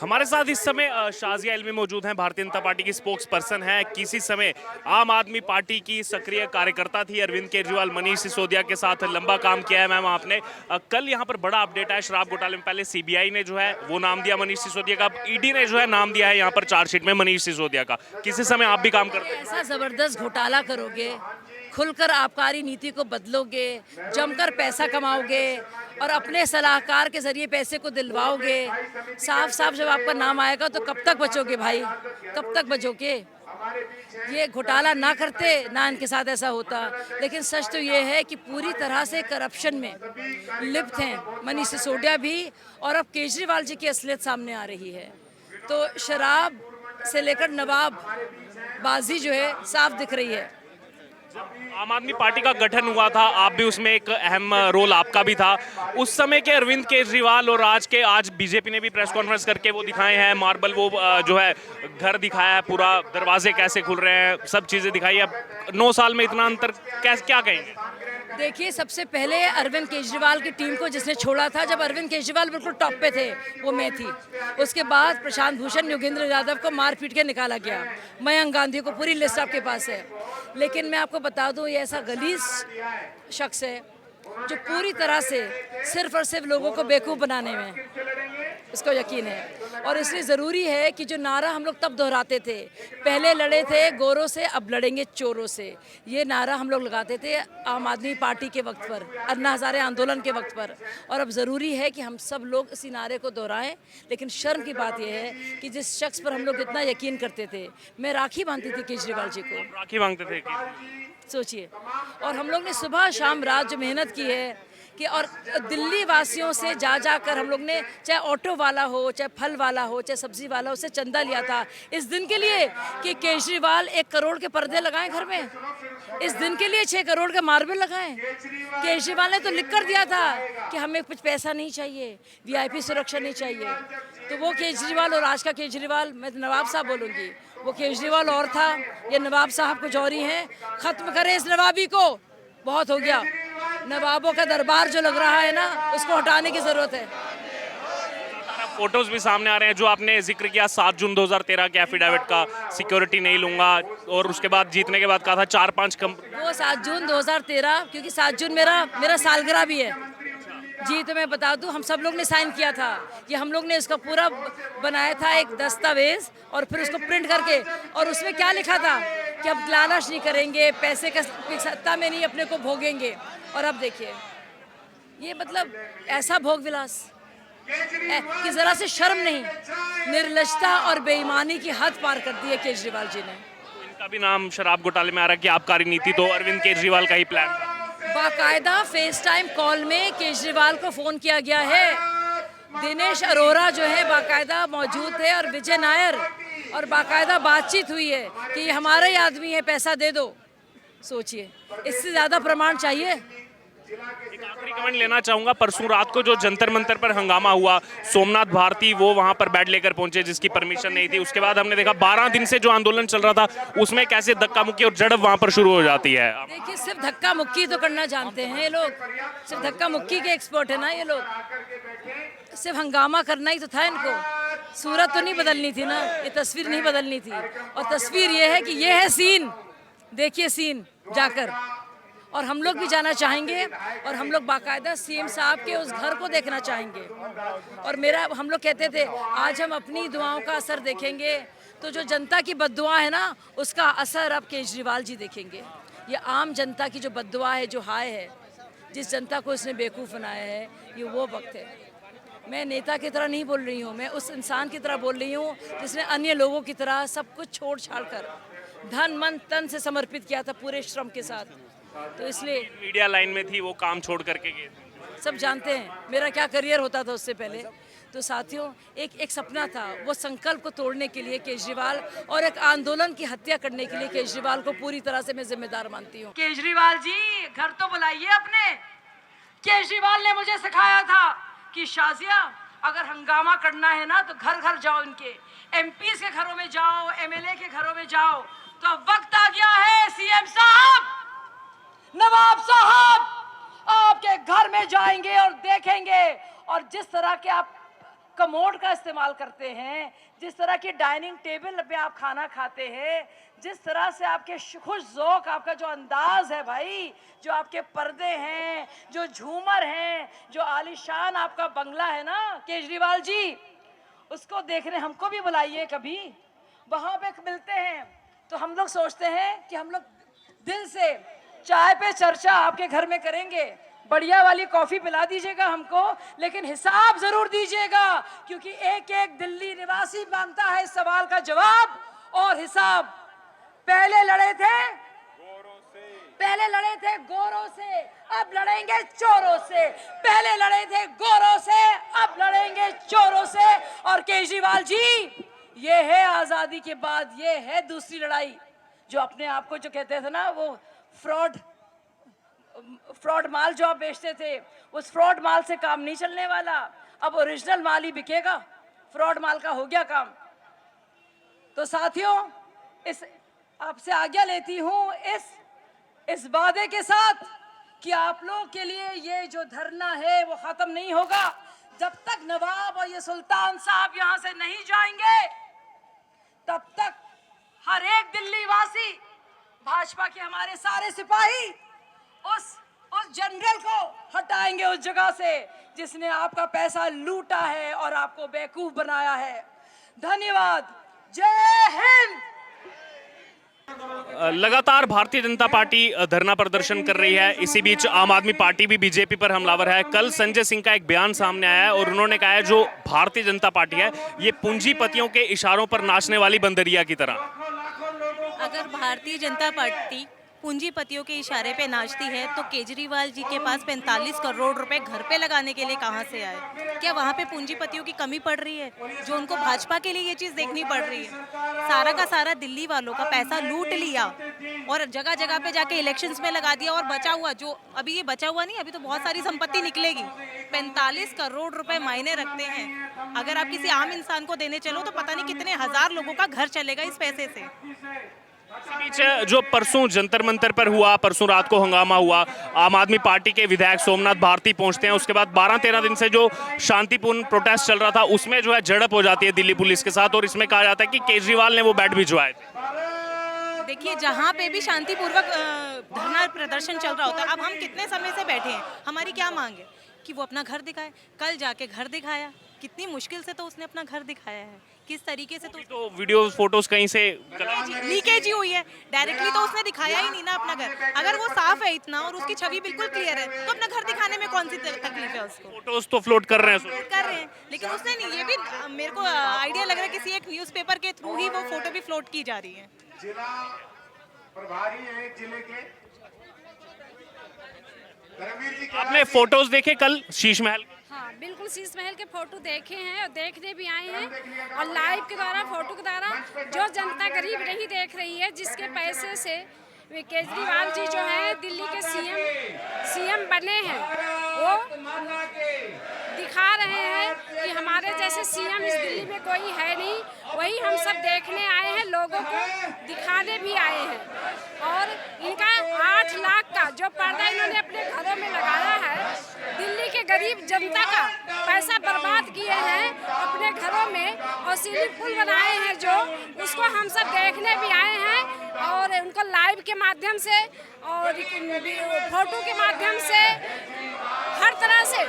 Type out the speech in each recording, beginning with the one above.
हमारे साथ इस समय शाजिया इल्मी मौजूद हैं, भारतीय जनता पार्टी की स्पोक्स पर्सन है। किसी समय आम आदमी पार्टी की सक्रिय कार्यकर्ता थी। अरविंद केजरीवाल, मनीष सिसोदिया के साथ लंबा काम किया है मैम आपने। कल यहाँ पर बड़ा अपडेट है शराब घोटाले में। पहले सीबीआई ने जो है वो नाम दिया मनीष सिसोदिया का, ईडी ने जो है नाम दिया है यहाँ पर चार्जशीट में मनीष सिसोदिया का। किसी समय आप भी काम करते हैं? ऐसा जबरदस्त घोटाला करोगे, खुलकर आबकारी नीति को बदलोगे, जमकर पैसा कमाओगे और अपने सलाहकार के जरिए पैसे को दिलवाओगे, साफ साफ जब आपका नाम आएगा तो कब तक बचोगे भाई, कब तक बचोगे? ये घोटाला ना करते ना इनके साथ ऐसा होता। लेकिन सच तो ये है कि पूरी तरह से करप्शन में लिप्त हैं मनीष सिसोदिया भी, और अब केजरीवाल जी की असलियत सामने आ रही है। तो शराब से लेकर नवाब बाजी जो है साफ दिख रही है। आम आदमी पार्टी का गठन हुआ था, आप भी उसमें एक अहम रोल आपका भी था। उस समय के अरविंद केजरीवाल और आज बीजेपी ने भी प्रेस कॉन्फ्रेंस करके वो दिखाए हैं, मार्बल वो जो है घर दिखाया है, पूरा दरवाजे कैसे खुल रहे हैं, सब चीजें दिखाई। अब 9 साल में इतना अंतर कैसे, क्या कहेंगे? देखिए, सबसे पहले अरविंद केजरीवाल की टीम को जिसने छोड़ा था, जब अरविंद केजरीवाल बिल्कुल टॉप पे थे, वो मैं थी। उसके बाद प्रशांत भूषण, योगेंद्र यादव को मार पीट के निकाला गया, मयंक गांधी को, पूरी लिस्ट आपके पास है। लेकिन मैं आपको बता दूं, ये ऐसा गलीज शख्स है जो पूरी तरह से सिर्फ और सिर्फ लोगों को बेवकूफ़ बनाने में इसको यकीन है। और इसलिए ज़रूरी है कि जो नारा हम लोग तब दोहराते थे, पहले लड़े थे गोरों से अब लड़ेंगे चोरों से, ये नारा हम लोग लगाते थे आम आदमी पार्टी के वक्त पर, अन्ना हज़ारे आंदोलन के वक्त पर। और अब ज़रूरी है कि हम सब लोग इसी नारे को दोहराएं। लेकिन शर्म की बात यह है कि जिस शख्स पर हम लोग इतना यकीन करते थे, मैं राखी बांधती थी केजरीवाल जी को, राखी मांगते थे सोचिए। और हम लोग ने सुबह शाम रात जो मेहनत की है कि, और दिल्ली वासियों से जा जाकर हम लोग ने, चाहे ऑटो वाला हो, चाहे फल वाला हो, चाहे सब्जी वाला हो, उससे चंदा लिया था इस दिन के लिए कि केजरीवाल 1 करोड़ के पर्दे लगाएं घर में, इस दिन के लिए 6 करोड़ के मार्बल लगाएं। केजरीवाल ने तो लिख कर दिया था कि हमें कुछ पैसा नहीं चाहिए, वीआईपी सुरक्षा नहीं चाहिए। तो वो केजरीवाल और आज का केजरीवाल, मैं नवाब साहब बोलूँगी, वो केजरीवाल और था, ये नवाब साहब कुछ और ही हैं। ख़त्म करें इस नवाबी को, बहुत हो गया। नवाबों का दरबार जो लग रहा है ना, उसको हटाने की ज़रूरत है। फोटोज भी सामने आ रहे हैं जो आपने जिक्र किया 7 जून 2013 के एफिडेविट का, सिक्योरिटी नहीं लूंगा, और उसके बाद जीतने के बाद कहा था 4-5 वो 7 जून 2013, क्योंकि 7 जून मेरा सालगिरह भी है जी। तो मैं बता दूं, हम सब लोग ने साइन किया था, ये हम लोग ने इसका पूरा बनाया था एक दस्तावेज, और फिर उसको प्रिंट करके, और उसमें क्या लिखा था कि अब लालच नहीं करेंगे, पैसे का सत्ता में नहीं अपने को भोगेंगे। और अब देखिए, ये मतलब ऐसा भोग विलास कि जरा से शर्म नहीं, निर्लजता और बेईमानी की हद पार कर दी है केजरीवाल जी ने। तो इनका भी नाम शराब घोटाले में आ रहा है कि आबकारी नीति तो अरविंद केजरीवाल का ही प्लान था। बाकायदा फेस टाइम कॉल में केजरीवाल को फोन किया गया है। दिनेश अरोरा जो है बाकायदा मौजूद थे, और विजय नायर, और बाकायदा बातचीत हुई है कि ये हमारा ही आदमी है, पैसा दे दो। सोचिए, इससे ज़्यादा प्रमाण चाहिए? एक आखिरी कमेंट लेना चाहूंगा। परसों रात को जो जंतर मंतर पर हंगामा हुआ, सोमनाथ भारती वो वहां पर बेड लेकर पहुंचे जिसकी परमिशन नहीं थी। उसके बाद हमने देखा 12 दिन से जो आंदोलन चल रहा था उसमें कैसे धक्का मुक्की और झड़प वहां पर शुरू हो जाती है। देखिए, सिर्फ धक्का मुक्की तो करना जानते हैं ये लोग, सिर्फ धक्का मुक्की के एक्सपर्ट है ना ये लोग। सिर्फ हंगामा करना ही तो था इनको, सूरत तो नहीं बदलनी थी ना, ये तस्वीर नहीं बदलनी थी। और तस्वीर ये है कि ये है सीन, देखिए सीन जाकर। और हम लोग भी जाना चाहेंगे, और हम लोग बाकायदा सीएम साहब के उस घर को देखना चाहेंगे। और हम लोग कहते थे आज हम अपनी दुआओं का असर देखेंगे, तो जो जनता की बद्दुआ है ना, उसका असर अब केजरीवाल जी देखेंगे। ये आम जनता की जो बद्दुआ है, जो हाय है, जिस जनता को इसने बेवकूफ़ बनाया है, ये वो वक्त है। मैं नेता की तरह नहीं बोल रही हूँ, मैं उस इंसान की तरह बोल रही हूँ जिसने अन्य लोगों की तरह सब कुछ छोड़ छाड़ कर धन मन तन से समर्पित किया था पूरे श्रम के साथ। तो इसलिए मीडिया लाइन में थी, वो काम छोड़ करके गए थे। सब जानते हैं मेरा क्या करियर होता था उससे पहले। तो साथियों, एक सपना था, वो संकल्प को तोड़ने के लिए केजरीवाल, और एक आंदोलन की हत्या करने के लिए केजरीवाल को पूरी तरह से मैं जिम्मेदार मानती हूँ। केजरीवाल जी, घर तो बुलाइए अपने। केजरीवाल ने मुझे सिखाया था कि शाजिया, अगर हंगामा करना है ना तो घर घर जाओ, इनके एमपी के घरों में जाओ, एमएलए के घरों में जाओ। तो वक्त आ गया है सीएम साहब, नवाब साहब, आपके घर में जाएंगे और देखेंगे, और जिस तरह के आप कमोड का इस्तेमाल करते हैं, जिस तरह की डाइनिंग टेबल पे आप खाना खाते हैं, जिस तरह से आपके खुश ज़ौक़, आपका जो अंदाज़ है भाई, जो आपके पर्दे हैं, जो झूमर हैं, जो आलीशान आपका बंगला है ना केजरीवाल जी, उसको देखने हमको भी बुलाइए कभी। वहाँ पे मिलते हैं तो हम लोग सोचते हैं कि हम लोग दिल से चाय पे चर्चा आपके घर में करेंगे, बढ़िया वाली कॉफी पिला दीजिएगा हमको, लेकिन हिसाब जरूर दीजिएगा, क्योंकि एक एक दिल्ली निवासी मांगता है इस सवाल का जवाब और हिसाब। पहले लड़े थे गोरों से, अब लड़ेंगे चोरों से। पहले लड़े थे गोरों से, अब लड़ेंगे चोरों से। और केजरीवाल जी, ये है आजादी के बाद, ये है दूसरी लड़ाई। जो अपने आप को जो कहते थे ना, वो फ्रॉड माल जो आप बेचते थे, उस फ्रॉड माल से काम नहीं चलने वाला। अब ओरिजिनल माल ही बिकेगा, फ्रॉड माल का हो गया काम। तो साथियों, इस आपसे आज्ञा लेती हूं इस वादे के साथ कि आप लोग के लिए ये जो धरना है वो खत्म नहीं होगा जब तक नवाब और ये सुल्तान साहब यहां से नहीं जाएंगे। तब तक हर एक दिल्ली वासी, भाजपा के हमारे सारे सिपाही उस जनरल को हटाएंगे उस जगह से जिसने आपका पैसा लूटा है और आपको बेवकूफ बनाया है। धन्यवाद। जय हिंद। लगातार भारतीय जनता पार्टी धरना प्रदर्शन कर रही है। इसी बीच आम आदमी पार्टी भी बीजेपी पर हमलावर है। कल संजय सिंह का एक बयान सामने आया है और उन्होंने कहा है जो भारतीय जनता पार्टी है ये पूंजीपतियों के इशारों पर नाचने वाली बंदरिया की तरह। अगर भारतीय जनता पार्टी पूंजीपतियों के इशारे पे नाचती है तो केजरीवाल जी के पास 45 करोड़ रुपए घर पे लगाने के लिए कहां से आए? क्या वहां पे पूंजीपतियों की कमी पड़ रही है जो उनको भाजपा के लिए ये चीज़ देखनी पड़ रही है? सारा का सारा दिल्ली वालों का पैसा लूट लिया और जगह जगह पे जाके इलेक्शंस में लगा दिया, और बचा हुआ जो अभी ये बचा हुआ नहीं, अभी तो बहुत सारी संपत्ति निकलेगी। 45 करोड़ रुपए मायने रखते हैं। अगर आप किसी आम इंसान को देने चलो तो पता नहीं कितने हजार लोगों का घर चलेगा इस पैसे से। इसी बीच जो परसों जंतर मंतर पर हुआ, परसों रात को हंगामा हुआ, आम आदमी पार्टी के विधायक सोमनाथ भारती पहुंचते हैं। उसके बाद 12-13 दिन से जो शांतिपूर्ण प्रोटेस्ट चल रहा था उसमें जो है झड़प हो जाती है दिल्ली पुलिस के साथ, और इसमें कहा जाता है कि केजरीवाल ने वो बैट भिजवाए। देखिए, जहाँ पे भी शांतिपूर्वक धरना प्रदर्शन चल रहा होता है, अब हम कितने समय से बैठे हैं, हमारी क्या मांग है कि वो अपना घर दिखाए। कल जाके घर दिखाया, कितनी मुश्किल से तो उसने अपना घर दिखाया है, किस तरीके से। तो वीडियो फोटोज कहीं से लीकेज ही हुई है, डायरेक्टली तो उसने दिखाया ही नहीं ना अपना घर। अगर वो साफ है इतना और उसकी छवि बिल्कुल क्लियर है तो अपना घर दिखाने में कौन सी तकलीफ है उसको? फोटोज तो फ्लोट कर रहे हैं, लेकिन उसने नहीं, ये भी मेरे को आइडिया लग रहा है किसी एक न्यूज़पेपर के थ्रू ही वो फोटो भी फ्लोट की जा रही है। जिला प्रभारी है जिले के धर्मवीर जी, आपने फोटोज देखे कल शीश महल? हाँ, बिल्कुल शीश महल के फोटो देखे हैं और देखने भी आए हैं, और लाइव के द्वारा, फोटो के द्वारा जो जनता गरीब नहीं देख रही है, जिसके पैसे से केजरीवाल जी जो है दिल्ली के सीएम बने हैं, वो दिखा रहे हैं कि हमारे जैसे सीएम इस दिल्ली में कोई है नहीं। वही हम सब देखने आए हैं, लोगों को दिखाने भी आए हैं। और इनका 8 लाख का जो पर्दा इन्होंने अपने घरों में लगाया है, दिल्ली के गरीब जनता का पैसा बर्बाद किए हैं अपने घरों में, और स्विमिंग पूल बनाए हैं जो, उसको हम सब देखने भी आए हैं, और उनको लाइव के माध्यम से और फोटो के माध्यम से हर तरह से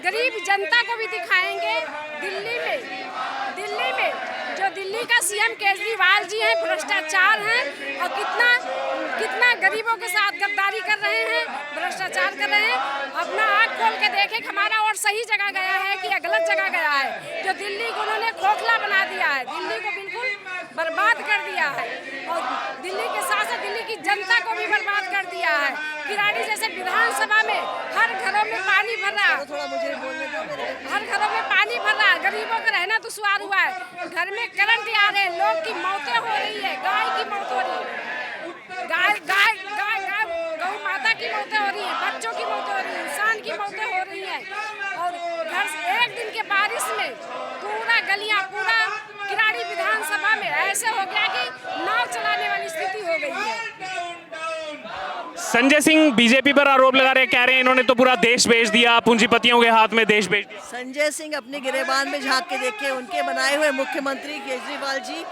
गरीब जनता को भी दिखाएंगे। दिल्ली में जो दिल्ली का सीएम केजरीवाल जी हैं, भ्रष्टाचार हैं, और कितना गरीबों के साथ गद्दारी कर रहे हैं, भ्रष्टाचार कर रहे हैं। अपना आँख खोल के देखें कि हमारा वोट सही जगह गया है कि गलत जगह गया है। जो दिल्ली को उन्होंने खोखला बना दिया है, दिल्ली को बिल्कुल बर्बाद कर दिया है, और दिल्ली के साथ साथ दिल्ली की जनता को भी बर्बाद कर दिया है। किराड़ी जैसे विधानसभा में हर घरों में पानी भर रहा है, हर घरों में पानी भर रहा है, गरीबों का रहना दुश्वार हुआ है। घर में करंट आ रहे हैं, लोग की मौतें हो रही है, गाय की मौत हो रही है, गाय गौ माता की मौतें हो रही है, बच्चों की मौतें हो रही है, इंसान की मौतें हो रही है। और घर से एक दिन के बारिश में पूरा गलियां, पूरा किराड़ी विधानसभा में ऐसे हो गया कि नाव चलाने वाली स्थिति हो गई है। संजय सिंह बीजेपी पर आरोप लगा रहे हैं, कह रहे हैं इन्होंने तो पूरा देश बेच दिया, पूंजीपतियों के हाथ में देश बेच दिया। संजय सिंह अपने गिरेबान में झांक के देखे, उनके बनाए हुए मुख्यमंत्री केजरीवाल जी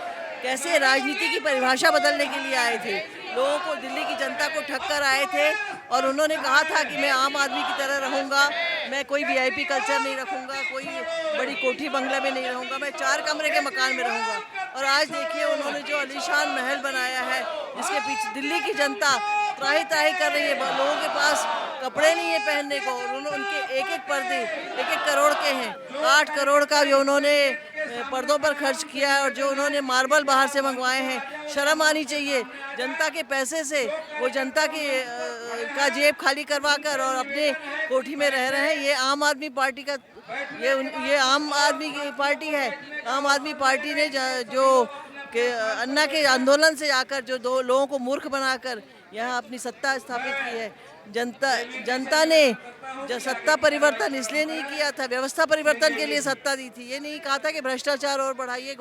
कैसे राजनीति की परिभाषा बदलने के लिए आए थे। लोगों को, दिल्ली की जनता को ठग कर आए थे और उन्होंने कहा था कि मैं आम आदमी की तरह रहूंगा, मैं कोई वीआईपी कल्चर नहीं रखूंगा, कोई बड़ी कोठी बंगला में नहीं रहूंगा, मैं 4 कमरे के मकान में रहूंगा। और आज देखिए उन्होंने जो आलीशान महल बनाया है, जिसके पीछे दिल्ली की जनता त्राही त्राही कर रही है, लोगों के पास कपड़े नहीं है पहनने को, और उनके एक एक पर्दे 1-1 करोड़ के हैं। 8 करोड़ का जो उन्होंने पर्दों पर खर्च किया है और जो उन्होंने मार्बल बाहर से मंगवाए हैं, शर्म आनी चाहिए। जनता के पैसे से वो जनता का जेब खाली करवा कर और अपने कोठी में रह रहे हैं। ये आम आदमी पार्टी का ये आम आदमी की पार्टी है। आम आदमी पार्टी ने जो कि अन्ना के आंदोलन से आकर जो 2 लोगों को मूर्ख बनाकर यहाँ अपनी सत्ता स्थापित की है। जनता ने जो सत्ता परिवर्तन इसलिए नहीं किया था, व्यवस्था परिवर्तन के लिए सत्ता दी थी। ये नहीं कहा था कि भ्रष्टाचार और बढ़ाइए।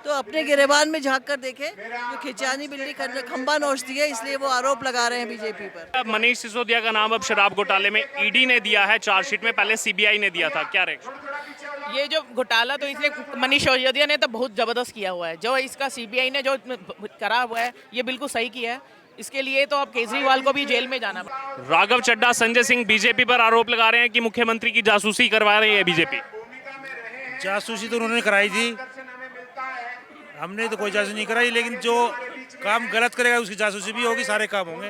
तो अपने गिरेबान में झांक कर देखे, जो खिंचानी बिल्ली खंबा नोचती है, इसलिए वो आरोप लगा रहे हैं बीजेपी पर। मनीष सिसोदिया का नाम अब शराब घोटाले में ईडी ने दिया है चार्जशीट में, पहले सीबीआई ने दिया था, क्या रिएक्शन? ये जो घोटाला तो इसलिए मनीष सिसोदिया ने तो बहुत जबरदस्त किया हुआ है। जो इसका सीबीआई ने जो करा हुआ है, ये बिल्कुल सही किया है। इसके लिए तो अब केजरीवाल को भी जेल में जाना। राघव चड्ढा, संजय सिंह बीजेपी पर आरोप लगा रहे हैं कि मुख्यमंत्री की जासूसी करवा रही है बीजेपी। जासूसी तो उन्होंने कराई थी, हमने तो कोई जासूसी नहीं कराई, लेकिन जो काम गलत करेगा उसकी जासूसी भी होगी, सारे काम होंगे।